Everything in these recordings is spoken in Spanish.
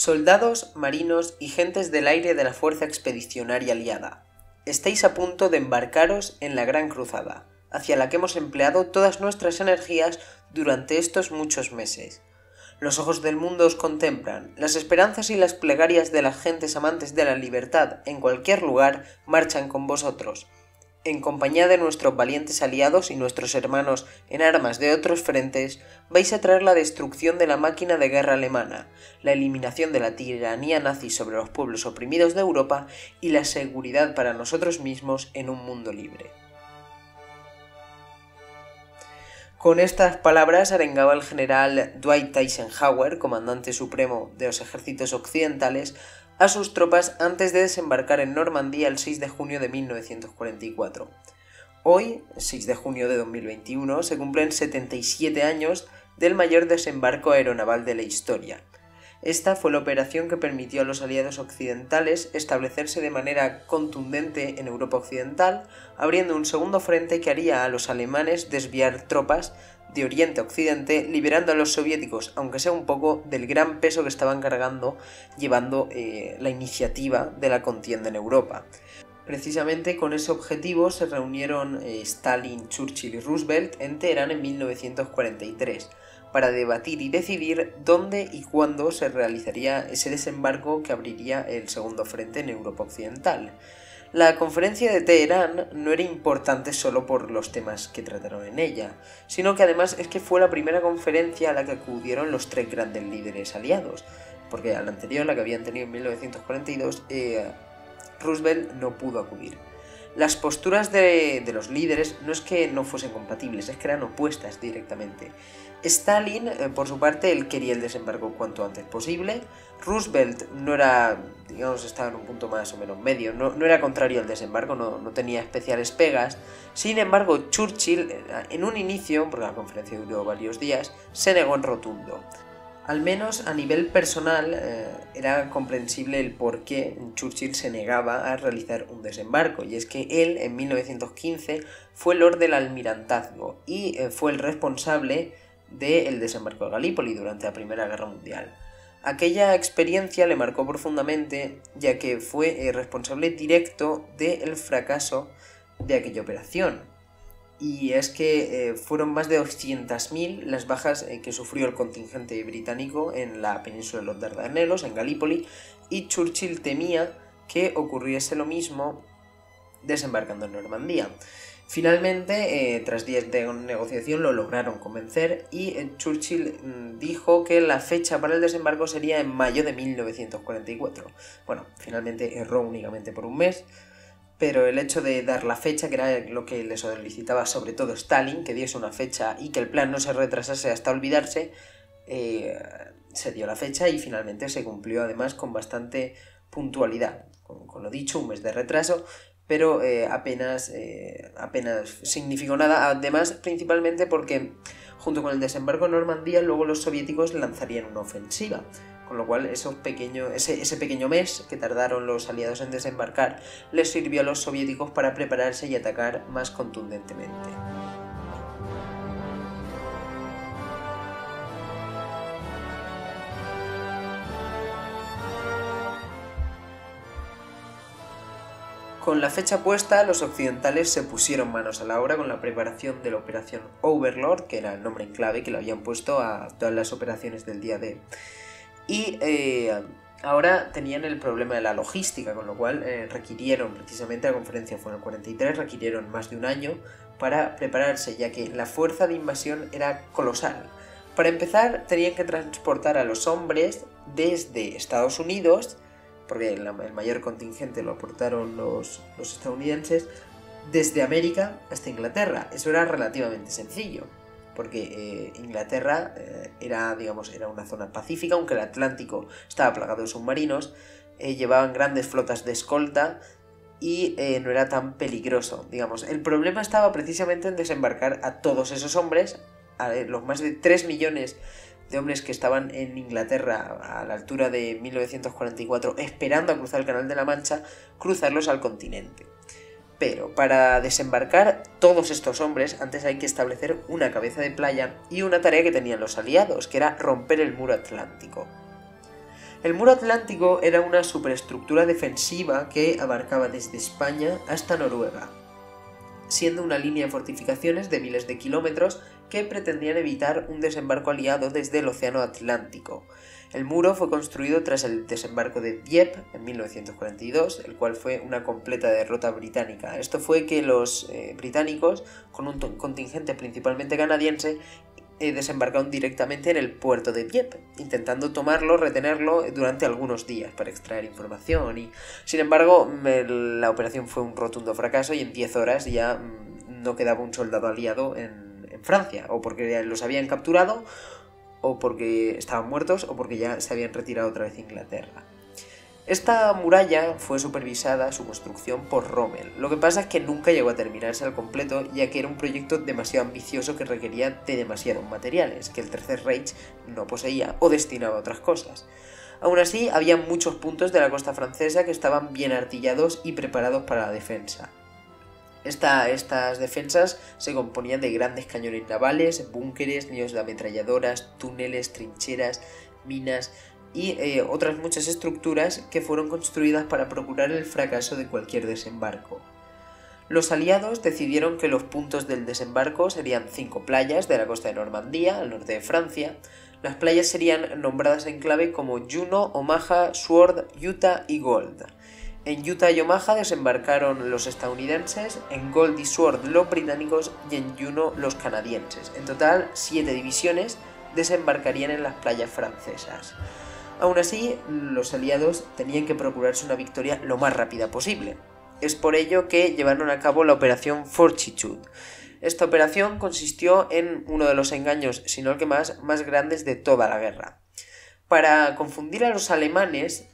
Soldados, marinos y gentes del aire de la Fuerza Expedicionaria Aliada, estáis a punto de embarcaros en la Gran Cruzada, hacia la que hemos empleado todas nuestras energías durante estos muchos meses. Los ojos del mundo os contemplan, las esperanzas y las plegarias de las gentes amantes de la libertad en cualquier lugar marchan con vosotros. En compañía de nuestros valientes aliados y nuestros hermanos en armas de otros frentes, vais a traer la destrucción de la máquina de guerra alemana, la eliminación de la tiranía nazi sobre los pueblos oprimidos de Europa y la seguridad para nosotros mismos en un mundo libre. Con estas palabras arengaba el general Dwight Eisenhower, comandante supremo de los ejércitos occidentales, a sus tropas antes de desembarcar en Normandía el 6 de junio de 1944. Hoy, 6 de junio de 2021, se cumplen 77 años del mayor desembarco aeronaval de la historia. Esta fue la operación que permitió a los aliados occidentales establecerse de manera contundente en Europa Occidental, abriendo un segundo frente que haría a los alemanes desviar tropas de Oriente a Occidente, liberando a los soviéticos, aunque sea un poco, del gran peso que estaban cargando, llevando la iniciativa de la contienda en Europa. Precisamente con ese objetivo se reunieron Stalin, Churchill y Roosevelt en Teherán en 1943, para debatir y decidir dónde y cuándo se realizaría ese desembarco que abriría el segundo frente en Europa Occidental. La conferencia de Teherán no era importante solo por los temas que trataron en ella, sino que además es que fue la primera conferencia a la que acudieron los tres grandes líderes aliados, porque a la anterior, la que habían tenido en 1942, Roosevelt no pudo acudir. Las posturas de los líderes no es que no fuesen compatibles, es que eran opuestas directamente. Stalin, por su parte, él quería el desembarco cuanto antes posible. Roosevelt no era, digamos, estaba en un punto más o menos medio, no era contrario al desembarco, no tenía especiales pegas. Sin embargo, Churchill, en un inicio, porque la conferencia duró varios días, se negó en rotundo. Al menos a nivel personal era comprensible el por qué Churchill se negaba a realizar un desembarco, y es que él en 1915 fue Lord del Almirantazgo y fue el responsable del desembarco de Galípoli durante la Primera Guerra Mundial. Aquella experiencia le marcó profundamente, ya que fue responsable directo del fracaso de aquella operación. Y es que fueron más de 200.000 las bajas que sufrió el contingente británico en la península de los Dardanelos, en Galípoli, y Churchill temía que ocurriese lo mismo desembarcando en Normandía. Finalmente, tras días de negociación, lo lograron convencer y Churchill dijo que la fecha para el desembarco sería en mayo de 1944. Bueno, finalmente erró únicamente por un mes, pero el hecho de dar la fecha, que era lo que le solicitaba sobre todo Stalin, que diese una fecha y que el plan no se retrasase hasta olvidarse, se dio la fecha y finalmente se cumplió además con bastante puntualidad. Con lo dicho, un mes de retraso, pero apenas significó nada, además principalmente porque junto con el desembarco en Normandía luego los soviéticos lanzarían una ofensiva, con lo cual ese pequeño mes que tardaron los aliados en desembarcar les sirvió a los soviéticos para prepararse y atacar más contundentemente. Con la fecha puesta, los occidentales se pusieron manos a la obra con la preparación de la operación Overlord, que era el nombre en clave que le habían puesto a todas las operaciones del día D. Y ahora tenían el problema de la logística, con lo cual requirieron, precisamente la conferencia fue en el 43, requirieron más de un año para prepararse, ya que la fuerza de invasión era colosal. Para empezar, tenían que transportar a los hombres desde Estados Unidos, porque el mayor contingente lo aportaron los estadounidenses, desde América hasta Inglaterra. Eso era relativamente sencillo, porque Inglaterra era una zona pacífica, aunque el Atlántico estaba plagado de submarinos, llevaban grandes flotas de escolta y no era tan peligroso, digamos. El problema estaba precisamente en desembarcar a todos esos hombres, a los más de 3 millones de hombres que estaban en Inglaterra a la altura de 1944 esperando a cruzar el Canal de la Mancha, cruzarlos al continente. Pero para desembarcar todos estos hombres, antes hay que establecer una cabeza de playa y una tarea que tenían los aliados, que era romper el muro atlántico. El muro atlántico era una superestructura defensiva que abarcaba desde España hasta Noruega, siendo una línea de fortificaciones de miles de kilómetros que pretendían evitar un desembarco aliado desde el Océano Atlántico. El muro fue construido tras el desembarco de Dieppe en 1942, el cual fue una completa derrota británica. Esto fue que los británicos, con un contingente principalmente canadiense, desembarcaron directamente en el puerto de Dieppe, intentando tomarlo, retenerlo durante algunos días para extraer información y, sin embargo, la operación fue un rotundo fracaso y en 10 horas ya no quedaba un soldado aliado en Francia, o porque los habían capturado, o porque estaban muertos, o porque ya se habían retirado otra vez a Inglaterra. Esta muralla fue supervisada, su construcción, por Rommel. Lo que pasa es que nunca llegó a terminarse al completo, ya que era un proyecto demasiado ambicioso que requería de demasiados materiales, que el Tercer Reich no poseía o destinaba a otras cosas. Aún así, había muchos puntos de la costa francesa que estaban bien artillados y preparados para la defensa. Estas defensas se componían de grandes cañones navales, búnkeres, nidos de ametralladoras, túneles, trincheras, minas y otras muchas estructuras que fueron construidas para procurar el fracaso de cualquier desembarco. Los aliados decidieron que los puntos del desembarco serían 5 playas de la costa de Normandía, al norte de Francia. Las playas serían nombradas en clave como Juno, Omaha, Sword, Utah y Gold. En Utah y Omaha desembarcaron los estadounidenses, en Gold y Sword los británicos y en Juno los canadienses. En total, 7 divisiones desembarcarían en las playas francesas. Aún así, los aliados tenían que procurarse una victoria lo más rápida posible. Es por ello que llevaron a cabo la Operación Fortitude. Esta operación consistió en uno de los engaños, si no el que más grandes de toda la guerra. Para confundir a los alemanes,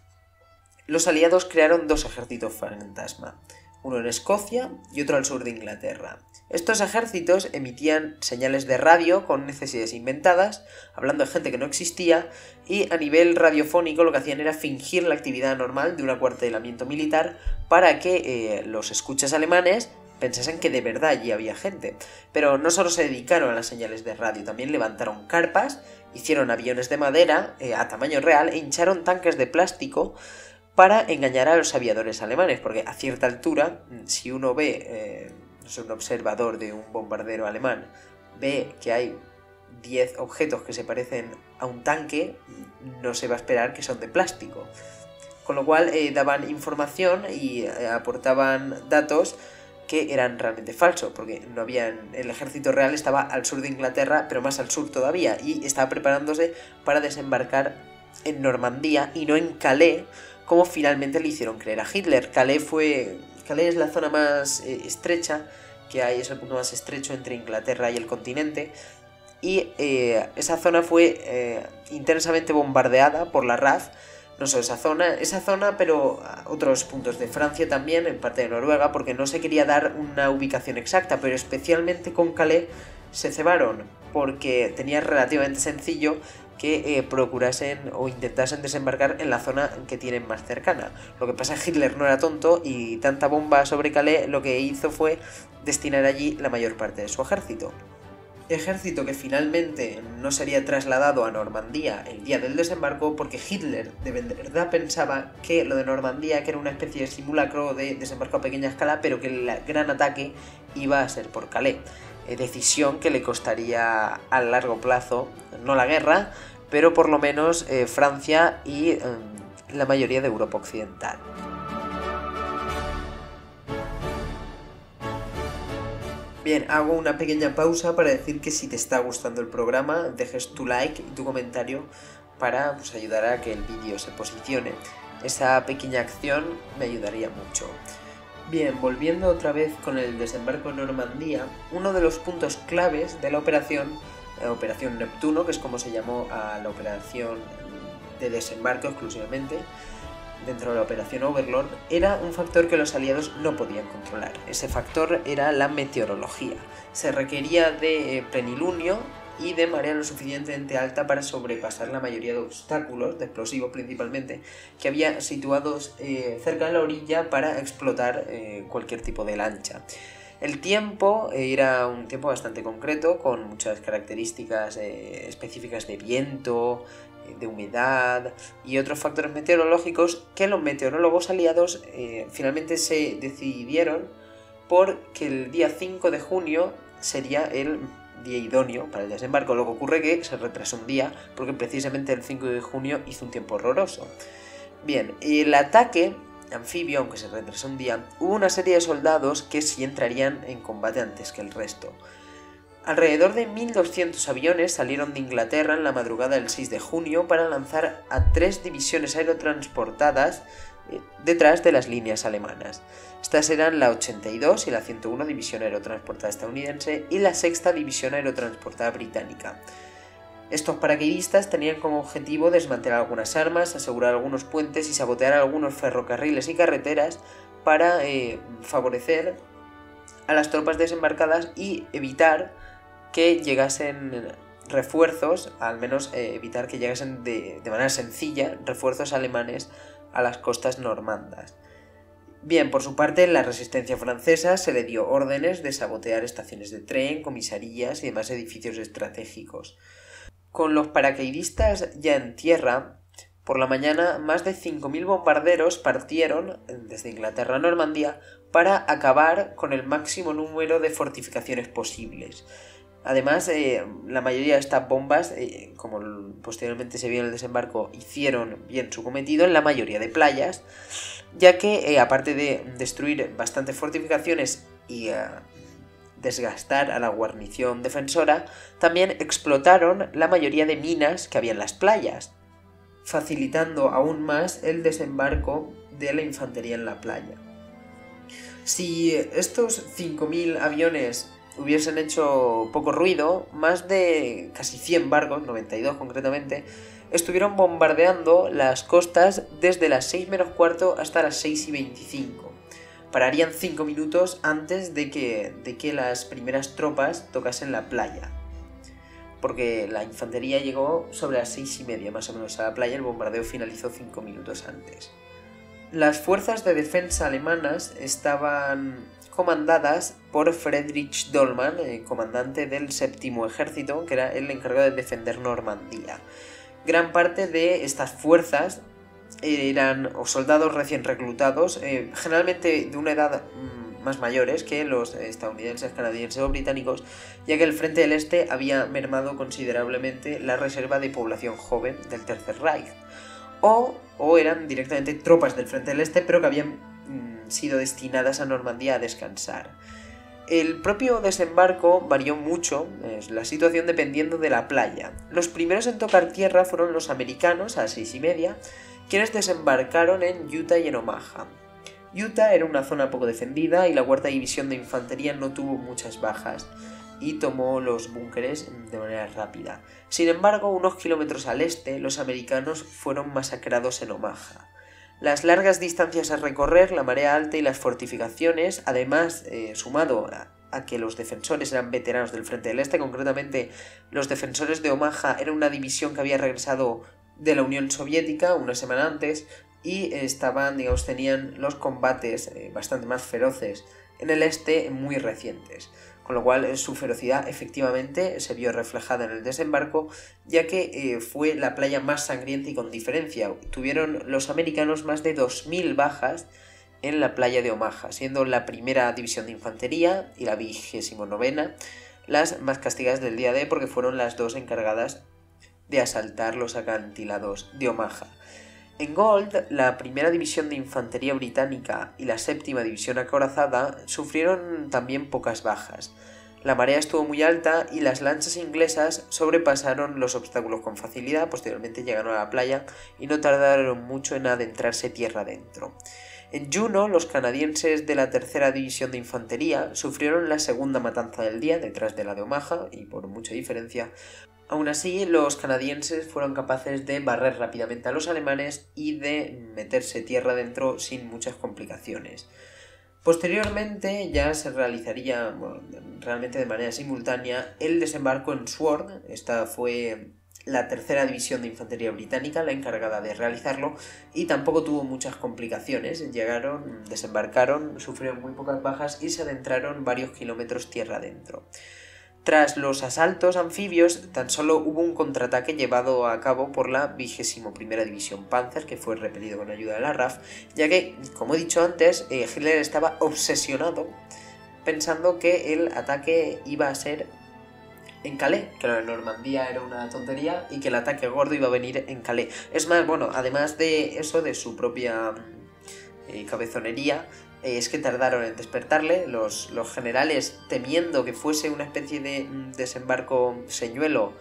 los aliados crearon 2 ejércitos fantasma, uno en Escocia y otro al sur de Inglaterra. Estos ejércitos emitían señales de radio con necesidades inventadas, hablando de gente que no existía, y a nivel radiofónico lo que hacían era fingir la actividad normal de un acuartelamiento militar para que los escuchas alemanes pensasen que de verdad allí había gente. Pero no solo se dedicaron a las señales de radio, también levantaron carpas, hicieron aviones de madera a tamaño real e hincharon tanques de plástico para engañar a los aviadores alemanes, porque a cierta altura, si uno ve, un observador de un bombardero alemán, ve que hay 10 objetos que se parecen a un tanque, no se va a esperar que son de plástico. Con lo cual daban información y aportaban datos que eran realmente falsos, porque el ejército real estaba al sur de Inglaterra, pero más al sur todavía, y estaba preparándose para desembarcar en Normandía y no en Calais, como finalmente le hicieron creer a Hitler. Calais es la zona más estrecha que hay, es el punto más estrecho entre Inglaterra y el continente, y esa zona fue intensamente bombardeada por la RAF. No solo esa zona, pero otros puntos de Francia también, en parte de Noruega, porque no se quería dar una ubicación exacta, pero especialmente con Calais se cebaron, porque tenía relativamente sencillo que procurasen o intentasen desembarcar en la zona que tienen más cercana. Lo que pasa es que Hitler no era tonto y tanta bomba sobre Calais lo que hizo fue destinar allí la mayor parte de su ejército. Ejército que finalmente no sería trasladado a Normandía el día del desembarco, porque Hitler de verdad pensaba que lo de Normandía que era una especie de simulacro de desembarco a pequeña escala, pero que el gran ataque iba a ser por Calais. Decisión que le costaría a largo plazo, no la guerra, pero por lo menos Francia y la mayoría de Europa Occidental. Bien, hago una pequeña pausa para decir que si te está gustando el programa, dejes tu like y tu comentario para ayudar a que el vídeo se posicione. Esa pequeña acción me ayudaría mucho. Bien, volviendo otra vez con el desembarco en Normandía, uno de los puntos claves de la Operación Neptuno, que es como se llamó a la operación de desembarco exclusivamente, dentro de la Operación Overlord, era un factor que los aliados no podían controlar. Ese factor era la meteorología. Se requería de plenilunio y de marea lo suficientemente alta para sobrepasar la mayoría de obstáculos, de explosivos principalmente, que había situados cerca de la orilla para explotar cualquier tipo de lancha. El tiempo era un tiempo bastante concreto, con muchas características específicas de viento, de humedad y otros factores meteorológicos que los meteorólogos aliados finalmente se decidieron porque el día 5 de junio sería el día idóneo para el desembarco. Lo que ocurre que se retrasó un día porque precisamente el 5 de junio hizo un tiempo horroroso. Bien, el ataque anfibio, aunque se retrasó un día, hubo una serie de soldados que sí entrarían en combate antes que el resto. Alrededor de 1200 aviones salieron de Inglaterra en la madrugada del 6 de junio para lanzar a 3 divisiones aerotransportadas detrás de las líneas alemanas. Estas eran la 82 y la 101 División Aerotransportada estadounidense y la 6ª División Aerotransportada británica. Estos paracaidistas tenían como objetivo desmantelar algunas armas, asegurar algunos puentes y sabotear algunos ferrocarriles y carreteras para favorecer a las tropas desembarcadas y evitar que llegasen refuerzos, al menos evitar que llegasen de manera sencilla refuerzos alemanes a las costas normandas. Bien, por su parte, la resistencia francesa se le dio órdenes de sabotear estaciones de tren, comisarías y demás edificios estratégicos. Con los paracaidistas ya en tierra, por la mañana más de 5.000 bombarderos partieron desde Inglaterra a Normandía para acabar con el máximo número de fortificaciones posibles. Además, la mayoría de estas bombas, como posteriormente se vio en el desembarco, hicieron bien su cometido en la mayoría de playas, ya que aparte de destruir bastantes fortificaciones y desgastar a la guarnición defensora, también explotaron la mayoría de minas que había en las playas, facilitando aún más el desembarco de la infantería en la playa. Si estos 5.000 aviones hubiesen hecho poco ruido, más de casi 100 barcos, 92 concretamente, estuvieron bombardeando las costas desde las 6 menos cuarto hasta las 6:25. Pararían 5 minutos antes de que las primeras tropas tocasen la playa, porque la infantería llegó sobre las 6:30 más o menos a la playa. El bombardeo finalizó 5 minutos antes. Las fuerzas de defensa alemanas estaban comandadas por Friedrich Dollmann, comandante del 7º ejército, que era el encargado de defender Normandía. Gran parte de estas fuerzas eran soldados recién reclutados, generalmente de una edad más mayores que los estadounidenses, canadienses o británicos, ya que el Frente del Este había mermado considerablemente la reserva de población joven del Tercer Reich, o eran directamente tropas del Frente del Este, pero que habían sido destinadas a Normandía a descansar. El propio desembarco varió mucho, la situación dependiendo de la playa. Los primeros en tocar tierra fueron los americanos a las 6:30, quienes desembarcaron en Utah y en Omaha. Utah era una zona poco defendida y la 4ª División de Infantería no tuvo muchas bajas y tomó los búnkeres de manera rápida. Sin embargo, unos kilómetros al este, los americanos fueron masacrados en Omaha. Las largas distancias a recorrer, la marea alta y las fortificaciones, además, sumado a que los defensores eran veteranos del Frente del Este, concretamente los defensores de Omaha eran una división que había regresado de la Unión Soviética una semana antes y tenían los combates bastante más feroces en el este muy recientes, con lo cual su ferocidad efectivamente se vio reflejada en el desembarco, ya que fue la playa más sangrienta y con diferencia. Tuvieron los americanos más de 2.000 bajas en la playa de Omaha, siendo la 1ª División de Infantería y la 29ª las más castigadas del día D, porque fueron las dos encargadas de asaltar los acantilados de Omaha. En Gold, la 1ª División de Infantería británica y la 7ª División acorazada sufrieron también pocas bajas. La marea estuvo muy alta y las lanchas inglesas sobrepasaron los obstáculos con facilidad. Posteriormente llegaron a la playa y no tardaron mucho en adentrarse tierra adentro. En Juno, los canadienses de la 3ª División de Infantería sufrieron la 2ª matanza del día, detrás de la de Omaha, y por mucha diferencia. Aún así, los canadienses fueron capaces de barrer rápidamente a los alemanes y de meterse tierra adentro sin muchas complicaciones. Posteriormente ya se realizaría, realmente de manera simultánea, el desembarco en Sword. Esta fue la 3ª División de Infantería británica la encargada de realizarlo y tampoco tuvo muchas complicaciones. Llegaron, desembarcaron, sufrieron muy pocas bajas y se adentraron varios kilómetros tierra adentro. Tras los asaltos anfibios, tan solo hubo un contraataque llevado a cabo por la 21ª División Panzer, que fue repelido con ayuda de la RAF, ya que, como he dicho antes, Hitler estaba obsesionado pensando que el ataque iba a ser en Calais, que lo de Normandía era una tontería y que el ataque gordo iba a venir en Calais. Es más, bueno, además de eso, de su propia cabezonería, es que tardaron en despertarle. Los generales, temiendo que fuese una especie de desembarco señuelo,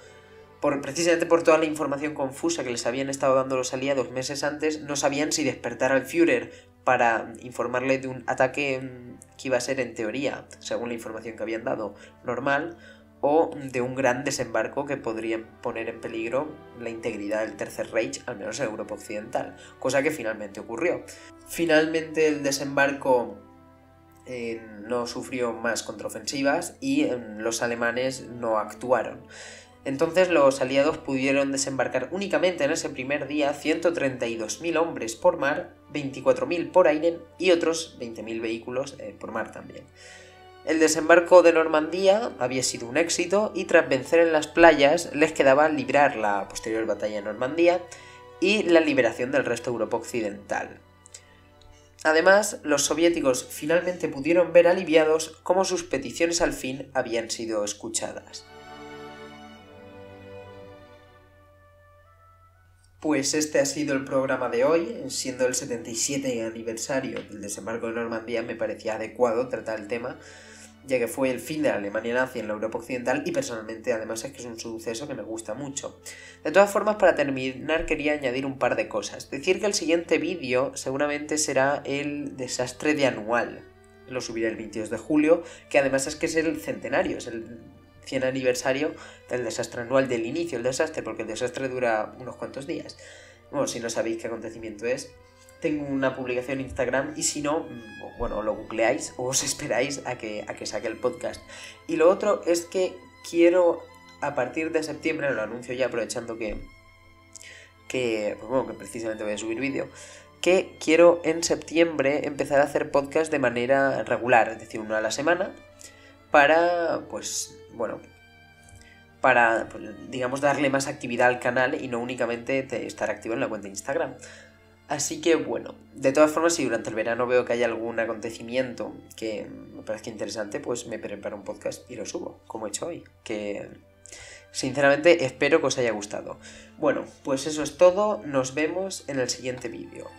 precisamente por toda la información confusa que les habían estado dando los aliados meses antes, no sabían si despertar al Führer para informarle de un ataque que iba a ser, en teoría, según la información que habían dado, normal, o de un gran desembarco que podría poner en peligro la integridad del Tercer Reich, al menos en Europa Occidental, cosa que finalmente ocurrió. Finalmente el desembarco no sufrió más contraofensivas y los alemanes no actuaron. Entonces los aliados pudieron desembarcar únicamente en ese primer día 132.000 hombres por mar, 24.000 por aire y otros 20.000 vehículos por mar también. El desembarco de Normandía había sido un éxito y tras vencer en las playas les quedaba librar la posterior batalla de Normandía y la liberación del resto de Europa Occidental. Además, los soviéticos finalmente pudieron ver aliviados cómo sus peticiones al fin habían sido escuchadas. Pues este ha sido el programa de hoy. Siendo el 77 aniversario del desembarco de Normandía, me parecía adecuado tratar el tema, ya que fue el fin de la Alemania nazi en la Europa Occidental y personalmente además es que es un suceso que me gusta mucho. De todas formas, para terminar quería añadir un par de cosas. Decir que el siguiente vídeo seguramente será el desastre de Anual. Lo subiré el 22 de julio, que además es que es el centenario, es el 100 aniversario del desastre anual, del inicio del desastre, porque el desastre dura unos cuantos días. Bueno, si no sabéis qué acontecimiento es, tengo una publicación en Instagram y si no, bueno, lo googleáis o os esperáis a que saque el podcast. Y lo otro es que quiero, a partir de septiembre, lo anuncio ya aprovechando que precisamente voy a subir vídeo, que quiero en septiembre empezar a hacer podcast de manera regular, es decir, uno a la semana, para, digamos, darle más actividad al canal y no únicamente estar activo en la cuenta de Instagram. Así que bueno, de todas formas, si durante el verano veo que hay algún acontecimiento que me parezca interesante, pues me preparo un podcast y lo subo, como he hecho hoy, que sinceramente espero que os haya gustado. Bueno, pues eso es todo, nos vemos en el siguiente vídeo.